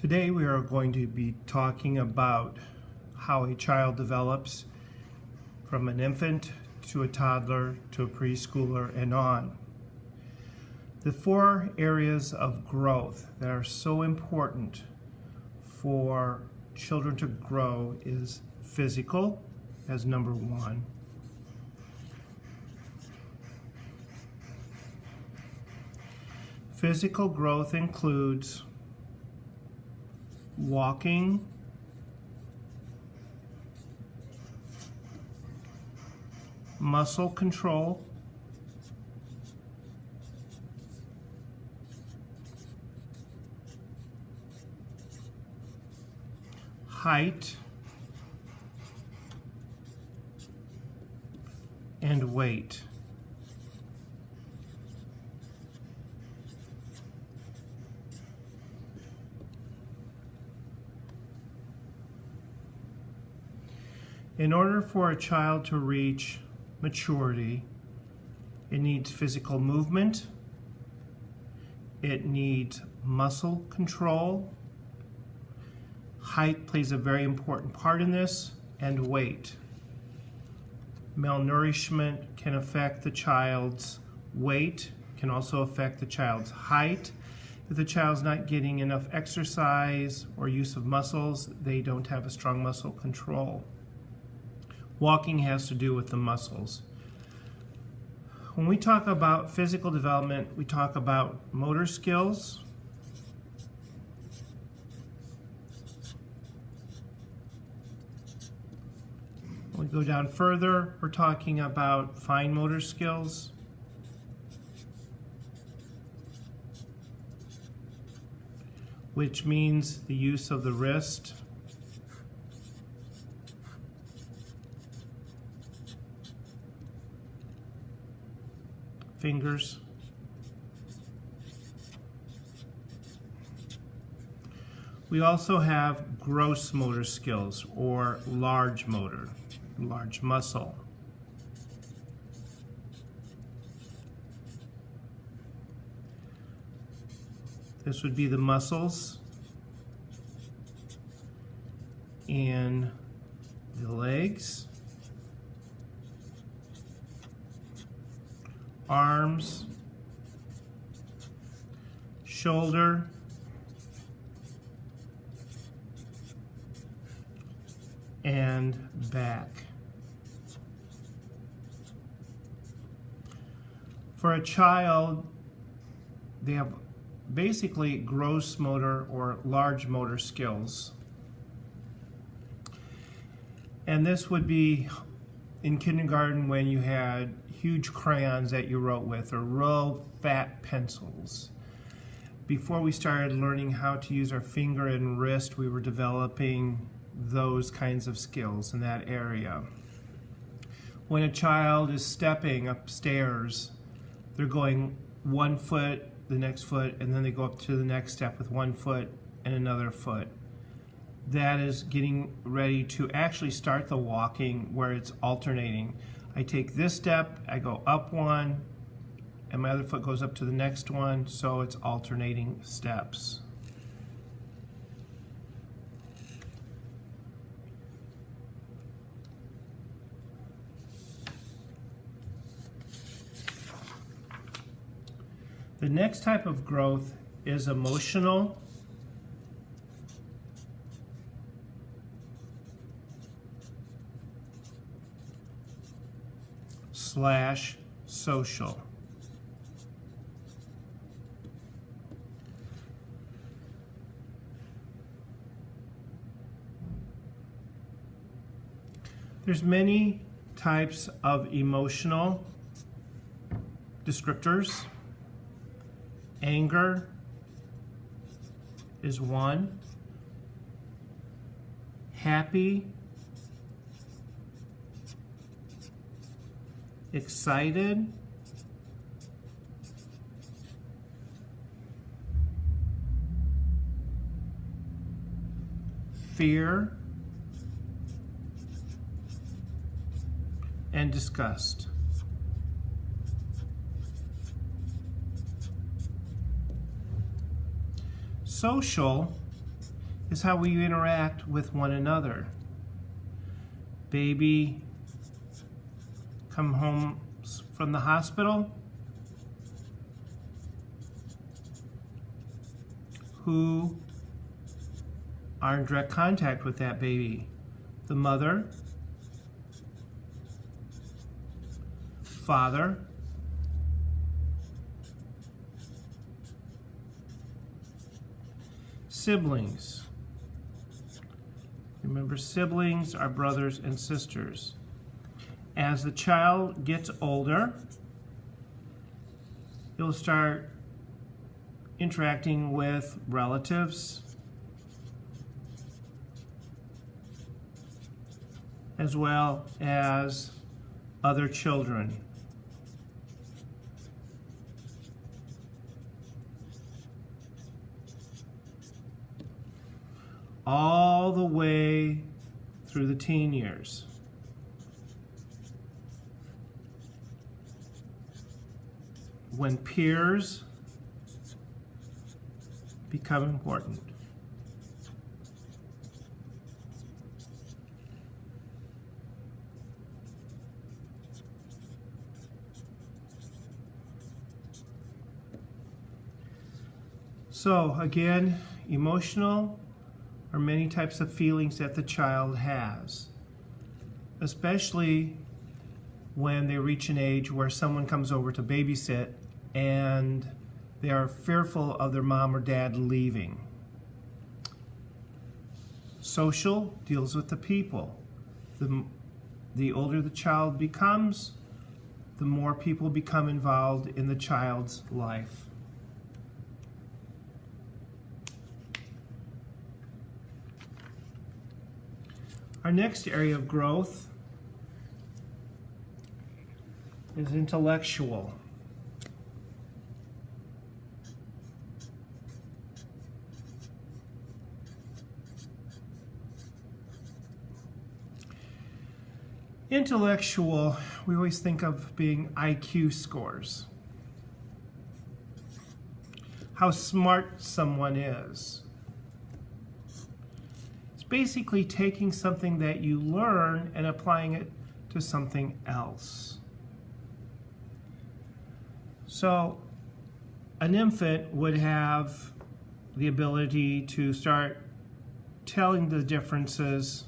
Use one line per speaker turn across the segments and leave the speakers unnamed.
Today we are going to be talking about how a child develops from an infant to a toddler to a preschooler and on. The 4 areas of growth that are so important for children to grow is physical as number 1. Physical growth includes walking, muscle control, height, and weight. In order for a child to reach maturity, it needs physical movement, it needs muscle control, height plays a very important part in this, and weight. Malnourishment can affect the child's weight, can also affect the child's height. If the child's not getting enough exercise or use of muscles, they don't have a strong muscle control. Walking has to do with the muscles. When we talk about physical development, we talk about motor skills, when we go down further, we're talking about fine motor skills, which means the use of the wrist, fingers, we also have gross motor skills or large motor, large muscle. This would be the muscles in the legs, arms, shoulder, and back. For a child, they have basically gross motor or large motor skills. And this would be in kindergarten when you had huge crayons that you wrote with, or real fat pencils. Before we started learning how to use our finger and wrist, we were developing those kinds of skills in that area. When a child is stepping upstairs, they're going 1 foot, the next foot, and then they go up to the next step with 1 foot and another foot. That is getting ready to actually start the walking where it's alternating. I take this step, I go up 1, and my other foot goes up to the next one, so it's alternating steps. The next type of growth is emotional / social. There's many types of emotional descriptors. Anger is one. Happy, excited, fear, and disgust. Social is how we interact with one another. Baby come home from the hospital. Who are in direct contact with that baby? The mother, father, siblings. Remember, siblings are brothers and sisters. As the child gets older, you'll start interacting with relatives, as well as other children. All the way through the teen years. When peers become important. So again, emotional are many types of feelings that the child has, especially when they reach an age where someone comes over to babysit and they are fearful of their mom or dad leaving. Social deals with the people. The older the child becomes, the more people become involved in the child's life. Our next area of growth is intellectual. Intellectual, we always think of being IQ scores. How smart someone is. It's basically taking something that you learn and applying it to something else. So, an infant would have the ability to start telling the differences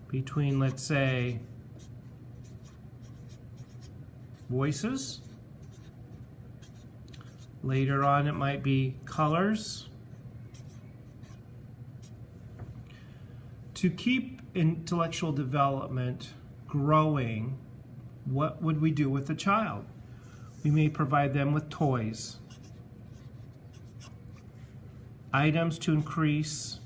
between, let's say, voices. Later on, it might be colors. To keep intellectual development growing, what would we do with the child? We may provide them with toys, items to increase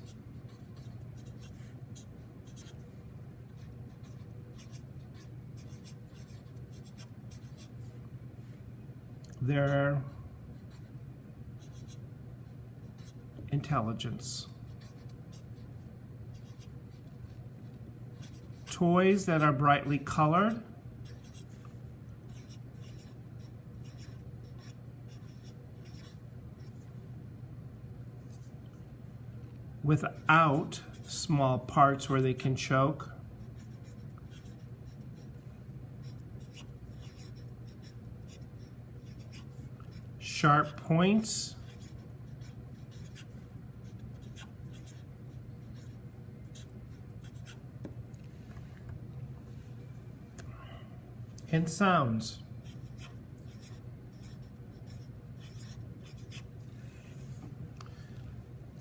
their intelligence. Toys that are brightly colored. Without small parts where they can choke. Sharp points. And sounds.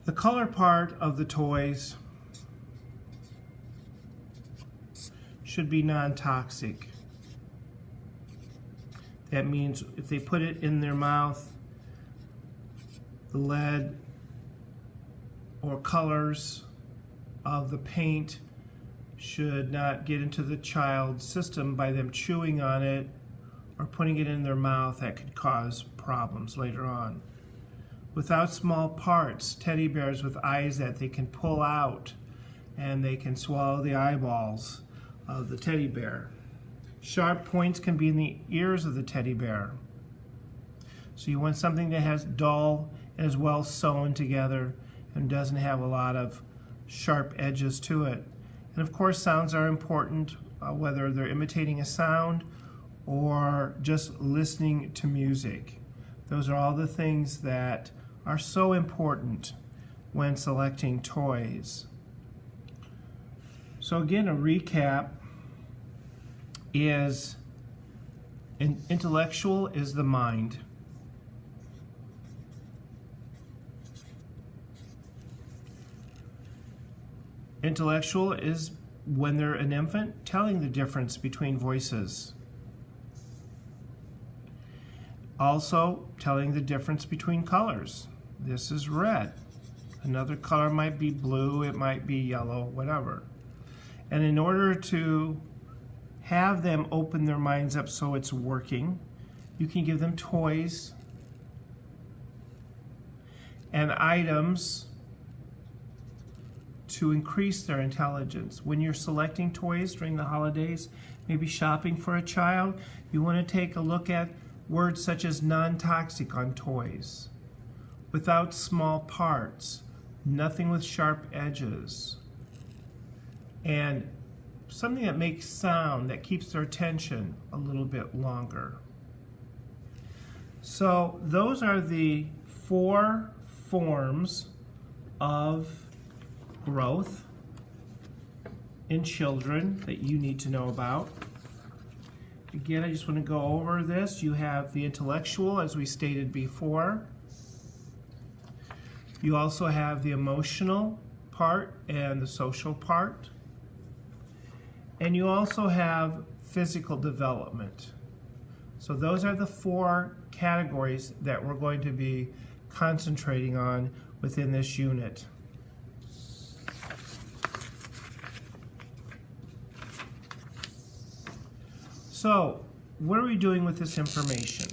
The color part of the toys should be non-toxic. That means if they put it in their mouth, the lead or colors of the paint should not get into the child's system by them chewing on it or putting it in their mouth. That could cause problems later on. Without small parts, teddy bears with eyes that they can pull out and they can swallow the eyeballs of the teddy bear. Sharp points can be in the ears of the teddy bear. So you want something that has dull and is well sewn together and doesn't have a lot of sharp edges to it. And of course, sounds are important, whether they're imitating a sound or just listening to music. Those are all the things that are so important when selecting toys. So again, a recap is intellectual is the mind. Intellectual is when they're an infant, telling the difference between voices. Also, telling the difference between colors. This is red. Another color might be blue, it might be yellow, whatever. And in order to have them open their minds up so it's working, you can give them toys and items to increase their intelligence. When you're selecting toys during the holidays, maybe shopping for a child, you want to take a look at words such as non-toxic on toys, without small parts, nothing with sharp edges, and something that makes sound that keeps their attention a little bit longer. So those are the 4 forms of growth in children that you need to know about. Again, I just want to go over this. You have the intellectual, as we stated before. You also have the emotional part and the social part. And you also have physical development. So those are the 4 categories that we're going to be concentrating on within this unit. So, what are we doing with this information?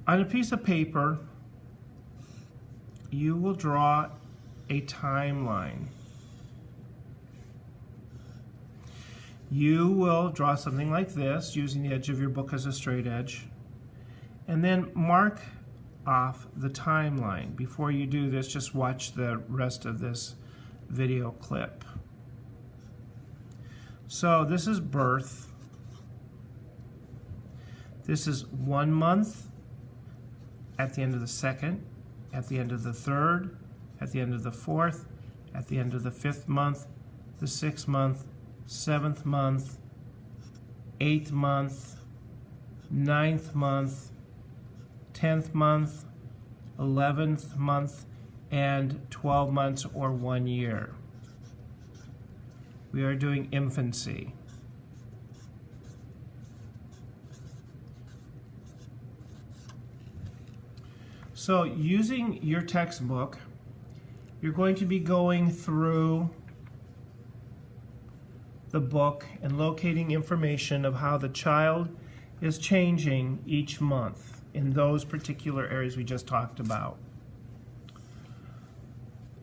On a piece of paper, you will draw a timeline. You will draw something like this, using the edge of your book as a straight edge, and then mark off the timeline. Before you do this, just watch the rest of this video clip. So this is birth. This is 1 month, at the end of the 2nd, at the end of the 3rd, at the end of the 4th, at the end of the 5th month, the 6th month, 7th month, 8th month, 9th month, 10th month, 11th month, and 12 months or 1 year. We are doing infancy. So using your textbook, you're going to be going through the book and locating information of how the child is changing each month in those particular areas we just talked about.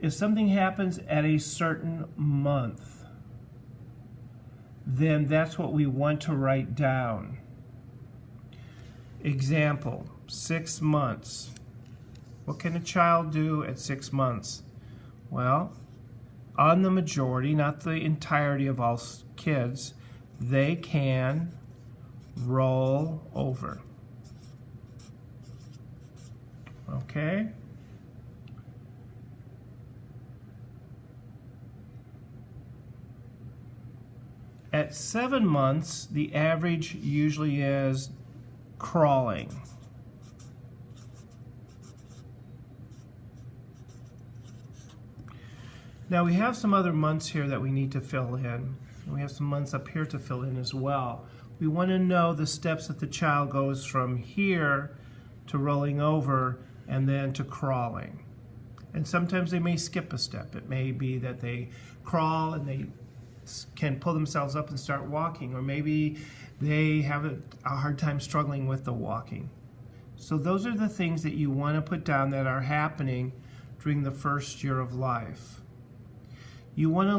If something happens at a certain month, then that's what we want to write down. Example, 6 months. What can a child do at 6 months? Well, on the majority, not the entirety of all kids, they can roll over. Okay? At 7 months, the average usually is crawling. Now we have some other months here that we need to fill in. We have some months up here to fill in as well. We want to know the steps that the child goes from here to rolling over and then to crawling. And sometimes they may skip a step. It may be that they crawl and they can pull themselves up and start walking, or maybe they have a hard time struggling with the walking. So those are the things that you want to put down that are happening during the first year of life. You want to